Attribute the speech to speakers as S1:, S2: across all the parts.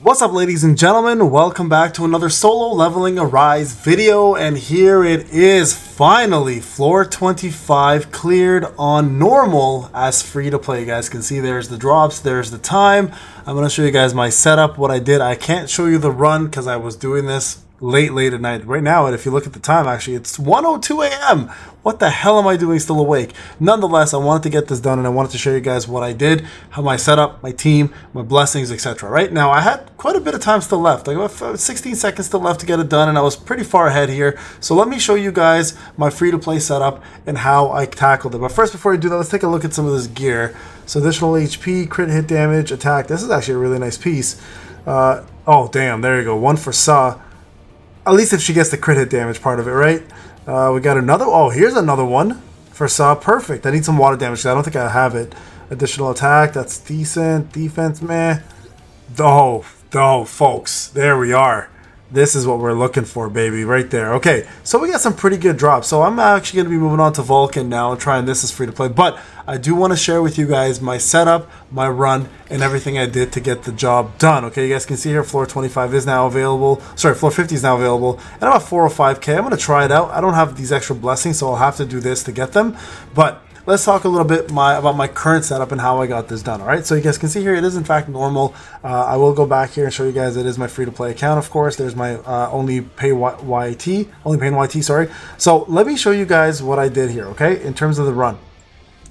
S1: What's up, ladies and gentlemen? Welcome back to another solo leveling Arise video, and here it is, finally, floor 25 cleared on normal as free to play. You guys can see there's the drops, there's the time. I'm going to show you guys my setup, what I did. I can't show you the run because I was doing this late at night. Right now, and if you look at the time, actually, it's 1:02 a.m. What the hell am I doing still awake? Nonetheless, I wanted to get this done, and I wanted to show you guys what I did, how my setup, my team, my blessings, etc. Right now, I had quite a bit of time still left, like about 16 seconds still left to get it done, and I was pretty far ahead here. So let me show you guys my free-to-play setup and how I tackled it. But first, before I do that, let's take a look at some of this gear. So additional HP, crit hit damage, attack. This is actually a really nice piece. Oh, damn, there you go. One for Sa. At least if she gets the crit hit damage part of it, right? We got another. Oh, here's another one for Saw. Perfect. I need some water damage. I don't think I have it. Additional attack. That's decent. Defense, meh. Oh, folks. There we are. This is what we're looking for, baby. Right there. Okay, so we got some pretty good drops. So I'm actually going to be moving on to Vulcan now and trying this as free to play. But I do want to share with you guys my setup, my run, and everything I did to get the job done. Okay, you guys can see here floor 25 is now available. Sorry, floor 50 is now available. And I'm at 405k. I'm going to try it out. I don't have these extra blessings, so I'll have to do this to get them. But let's talk a little bit about my current setup and how I got this done. All right, so you guys can see here it is in fact normal. I will go back here and show you guys it is my free-to-play account. Of course, there's my only paying YT. Sorry. So let me show you guys what I did here. Okay, in terms of the run.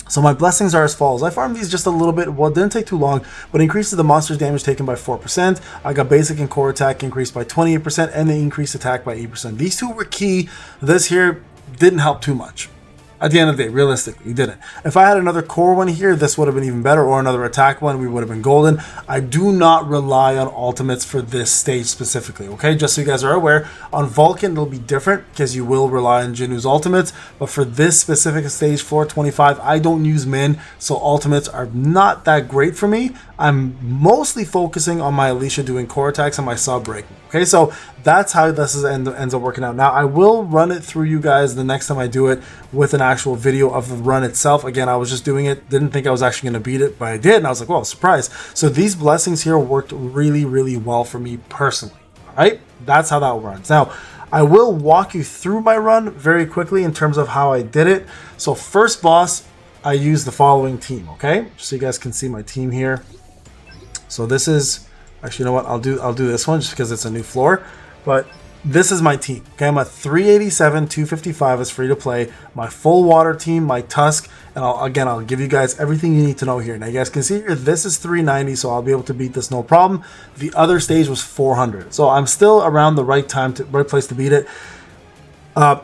S1: So my blessings are as follows. I farmed these just a little bit. Well, it didn't take too long, but increases the monster's damage taken by 4%. I got basic and core attack increased by 28%, and the increased attack by 8%. These two were key. This here didn't help too much. At the end of the day, realistically, it didn't. If I had another core one here, this would have been even better, or another attack one, we would have been golden. I do not rely on ultimates for this stage specifically, okay? Just so you guys are aware, on Vulcan, it'll be different because you will rely on Jiwoo's ultimates, but for this specific stage, floor 25, I don't use min, so ultimates are not that great for me. I'm mostly focusing on my Alicia doing core attacks and my sub breaking. Okay, so that's how this ends up working out. Now, I will run it through you guys the next time I do it with an actual video of the run itself. Again, I was just doing it, didn't think I was actually going to beat it, but I did, and I was like, well, surprise. So these blessings here worked really well for me personally. All right, that's how that runs. Now, I will walk you through my run very quickly in terms of how I did it. So first boss, I used the following team, okay? Just so you guys can see my team here. So this is, actually, you know what? I'll do this one just because it's a new floor. But this is my team. Okay, I'm at 387, 255 is free to play. My full water team, my Tusk, and I'll give you guys everything you need to know here. Now you guys can see here, this is 390, so I'll be able to beat this no problem. The other stage was 400, so I'm still around the right place to beat it.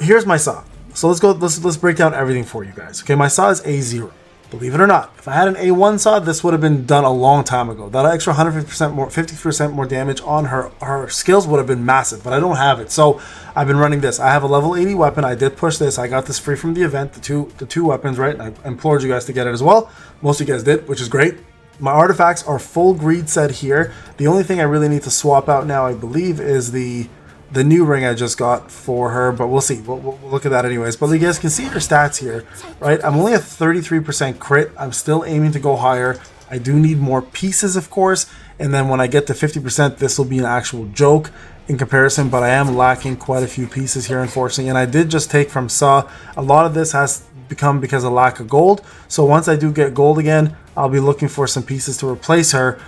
S1: Here's my saw. So let's break down everything for you guys. Okay, my saw is A0. Believe it or not, if I had an A1 saw, this would have been done a long time ago. That extra 150% more, 50% more damage on her skills would have been massive, but I don't have it. So I've been running this. I have a level 80 weapon. I did push this. I got this free from the event, the two weapons, right? I implored you guys to get it as well. Most of you guys did, which is great. My artifacts are full greed set here. The only thing I really need to swap out now, I believe, is the new ring I just got for her, but we'll see. We'll look at that anyways. But you guys can see her stats here, right? I'm only at 33% crit. I'm still aiming to go higher. I do need more pieces, of course. And then when I get to 50%, this will be an actual joke in comparison. But I am lacking quite a few pieces here, unfortunately. And I did just take from Saw. A lot of this has become because of lack of gold. So once I do get gold again, I'll be looking for some pieces to replace her.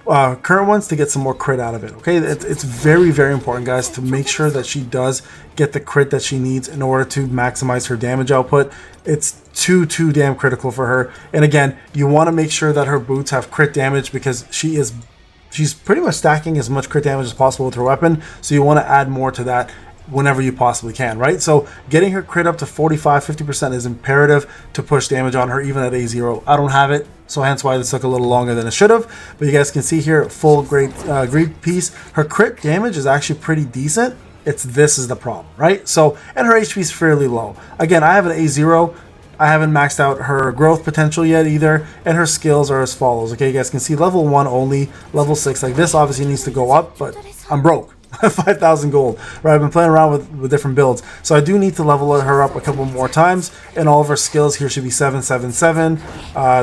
S1: Current ones to get some more crit out of it. Okay, it's very important, guys, to make sure that she does get the crit that she needs in order to maximize her damage output. It's too damn critical for her. And again, you want to make sure that her boots have crit damage because she's pretty much stacking as much crit damage as possible with her weapon, so you want to add more to that whenever you possibly can, right? So getting her crit up to 50% is imperative to push damage on her even at A0. I don't have it, so hence why this took a little longer than it should have. But you guys can see here, full greed piece. Her crit damage is actually pretty decent. This is the problem, right? So, and her HP is fairly low. Again, I have an A0. I haven't maxed out her growth potential yet either, and her skills are as follows. Okay, you guys can see level 1 only, level 6. Like this obviously needs to go up, but I'm broke. 5,000 gold, right? I've been playing around with different builds, so I do need to level her up a couple more times, and all of her skills here should be 7, 7, 7.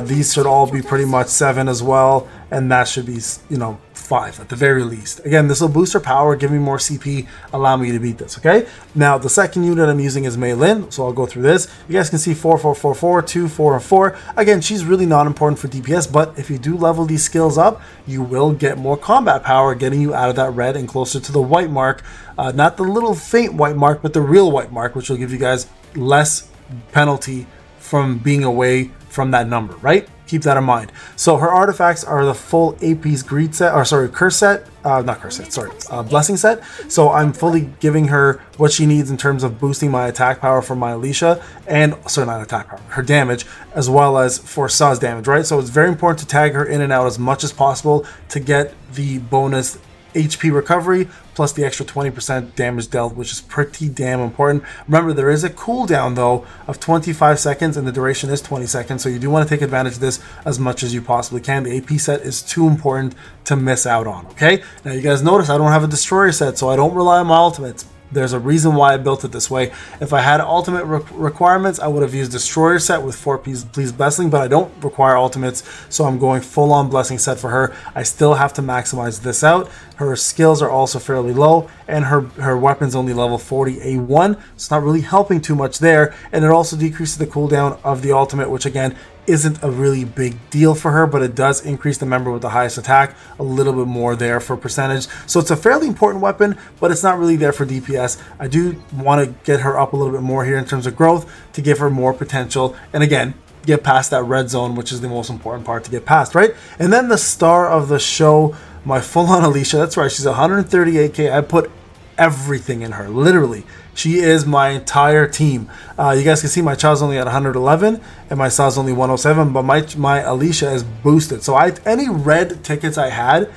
S1: These should all be pretty much 7 as well, and that should be, you know, 5 at the very least. Again, this will boost her power, give me more CP, allow me to beat this, okay? Now, the second unit I'm using is Mei Lin, so I'll go through this. You guys can see 4, 4, 4, 4, 2, 4, and 4. Again, she's really not important for DPS, but if you do level these skills up, you will get more combat power, getting you out of that red and closer to the white mark. Not the little faint white mark, but the real white mark, which will give you guys less penalty from being away from that number, right? Keep that in mind. So her artifacts are the full AP's greed set, or sorry, curse set, not curse set, sorry, blessing set. So I'm fully giving her what she needs in terms of boosting my attack power for my Alicia, and sorry, not attack power, her damage, as well as for Saw's damage, right? So it's very important to tag her in and out as much as possible to get the bonus HP recovery plus the extra 20% damage dealt, which is pretty damn important. Remember, there is a cooldown though of 25 seconds and the duration is 20 seconds, so you do want to take advantage of this as much as you possibly can. The AP set is too important to miss out on, okay? Now you guys notice I don't have a destroyer set, so I don't rely on my ultimates. There's a reason why I built it this way. If I had ultimate requirements, I would have used destroyer set with 4 Please Blessing, but I don't require ultimates, so I'm going full on blessing set for her. I still have to maximize this out. Her skills are also fairly low, and her weapon's only level 40 A1. It's not really helping too much there, and it also decreases the cooldown of the ultimate, which again isn't a really big deal for her, but it does increase the member with the highest attack a little bit more there for percentage. So it's a fairly important weapon, but it's not really there for DPS. I do want to get her up a little bit more here in terms of growth to give her more potential, and again, get past that red zone, which is the most important part to get past, right? And then the star of the show, my full-on Alicia. That's right, she's 138k. I put everything in her, literally. She is my entire team. You guys can see my Chow's only at 111 and my Saw's only 107, but my Alicia is boosted. So any red tickets I had,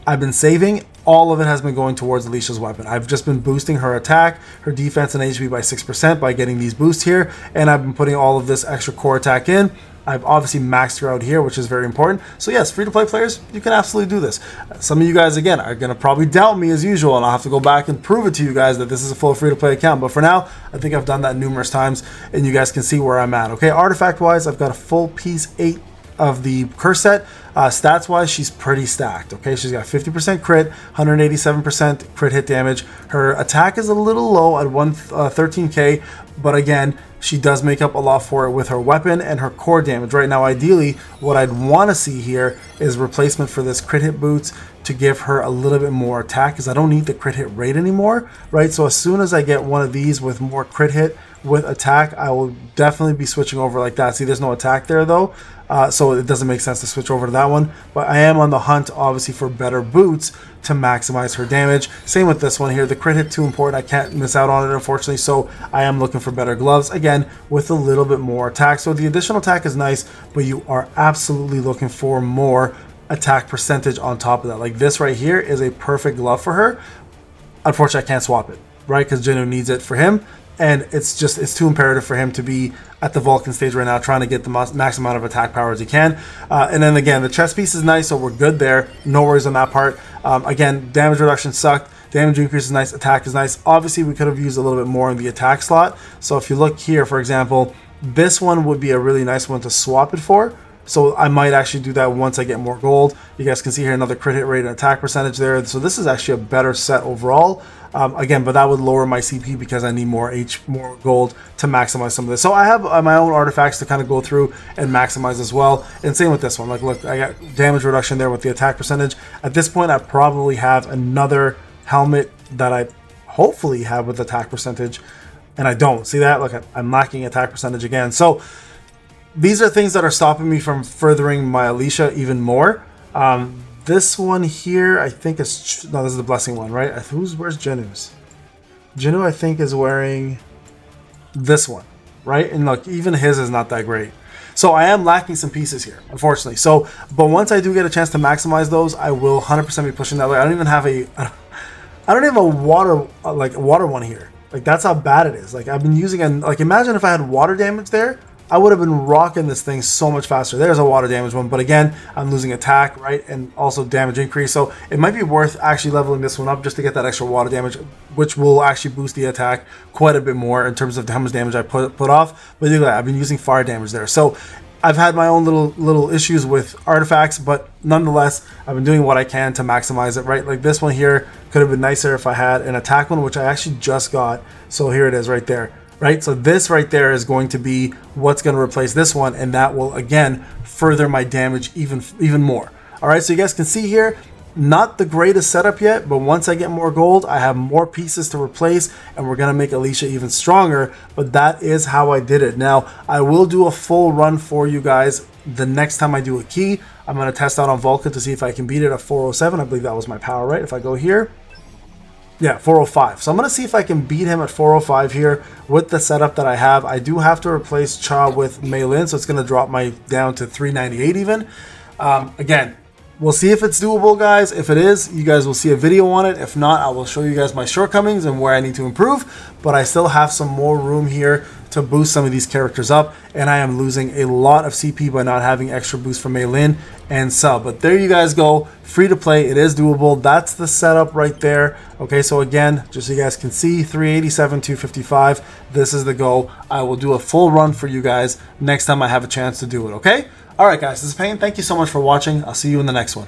S1: I've been saving. All of it has been going towards Alicia's weapon. I've just been boosting her attack, her defense, and HP by 6% by getting these boosts here, and I've been putting all of this extra core attack in. I've obviously maxed her out here, which is very important. So yes, free-to-play players, you can absolutely do this. Some of you guys, again, are going to probably doubt me as usual, and I'll have to go back and prove it to you guys that this is a full free-to-play account. But for now, I think I've done that numerous times, and you guys can see where I'm at. Okay, artifact-wise, I've got a full piece 8 of the curse set. Stats-wise, she's pretty stacked. Okay, she's got 50% crit, 187% crit hit damage. Her attack is a little low at 13k, but again, she does make up a lot for it with her weapon and her core damage. Right now, ideally, what I'd want to see here is replacement for this crit hit boots to give her a little bit more attack, because I don't need the crit hit rate anymore, right? So as soon as I get one of these with more crit hit with attack, I will definitely be switching over like that. See, there's no attack there though, so it doesn't make sense to switch over to that one. But I am on the hunt, obviously, for better boots to maximize her damage. Same with this one here. The crit hit too important. I can't miss out on it, unfortunately. So I am looking for better gloves, again, with a little bit more attack. So the additional attack is nice, but you are absolutely looking for more attack percentage on top of that. Like this right here is a perfect glove for her. Unfortunately, I can't swap it, right? Because Jiwoo needs it for him. And it's too imperative for him to be at the Vulcan stage right now, trying to get the max amount of attack power as he can. And then again, the chest piece is nice, so we're good there. No worries on that part. Again, damage reduction sucked. Damage increase is nice. Attack is nice. Obviously, we could have used a little bit more in the attack slot. So if you look here, for example, this one would be a really nice one to swap it for. So I might actually do that once I get more gold. You guys can see here another crit hit rate and attack percentage there. So this is actually a better set overall. Again, but that would lower my CP because I need more gold to maximize some of this. So I have my own artifacts to kind of go through and maximize as well. And same with this one. Like, look, I got damage reduction there with the attack percentage. At this point, I probably have another helmet that I hopefully have with attack percentage, and I don't. See that? Look, I'm lacking attack percentage again. So these are things that are stopping me from furthering my Alicia even more. This one here, I think is... No, this is the blessing one, right? Where's Jiwoo's? Jiwoo, I think, is wearing this one, right? And look, even his is not that great. So I am lacking some pieces here, unfortunately. So, but once I do get a chance to maximize those, I will 100% be pushing that way. I don't even have a water one here. Like, that's how bad it is. Like, I've been using like, imagine if I had water damage there, I would have been rocking this thing so much faster. There's a water damage one, but again, I'm losing attack, right? And also damage increase. So it might be worth actually leveling this one up just to get that extra water damage, which will actually boost the attack quite a bit more in terms of how much damage I put off. But look at that, I've been using fire damage there. So I've had my own little issues with artifacts, but nonetheless, I've been doing what I can to maximize it, right? Like this one here could have been nicer if I had an attack one, which I actually just got. So here it is right there, right? So this right there is going to be what's going to replace this one, and that will, again, further my damage even more. All right, so you guys can see here, not the greatest setup yet, but once I get more gold, I have more pieces to replace, and we're going to make Alicia even stronger, but that is how I did it. Now, I will do a full run for you guys the next time I do a key. I'm going to test out on Vulcan to see if I can beat it at 407. I believe that was my power, right? If I go here, yeah, 405. So I'm going to see if I can beat him at 405 here with the setup that I have. I do have to replace Cha with Mei Lin, so it's going to drop my down to 398 even. Again, we'll see if it's doable, guys. If it is, you guys will see a video on it. If not, I will show you guys my shortcomings and where I need to improve. But I still have some more room here to boost some of these characters up, and I am losing a lot of CP by not having extra boost for Mei Lin and Sub. But there you guys go, free to play. It is doable. That's the setup right there. Okay, so again, just so you guys can see, 387, 255. This is the go. I will do a full run for you guys next time I have a chance to do it. Okay. All right, guys, this is Payne. Thank you so much for watching. I'll see you in the next one.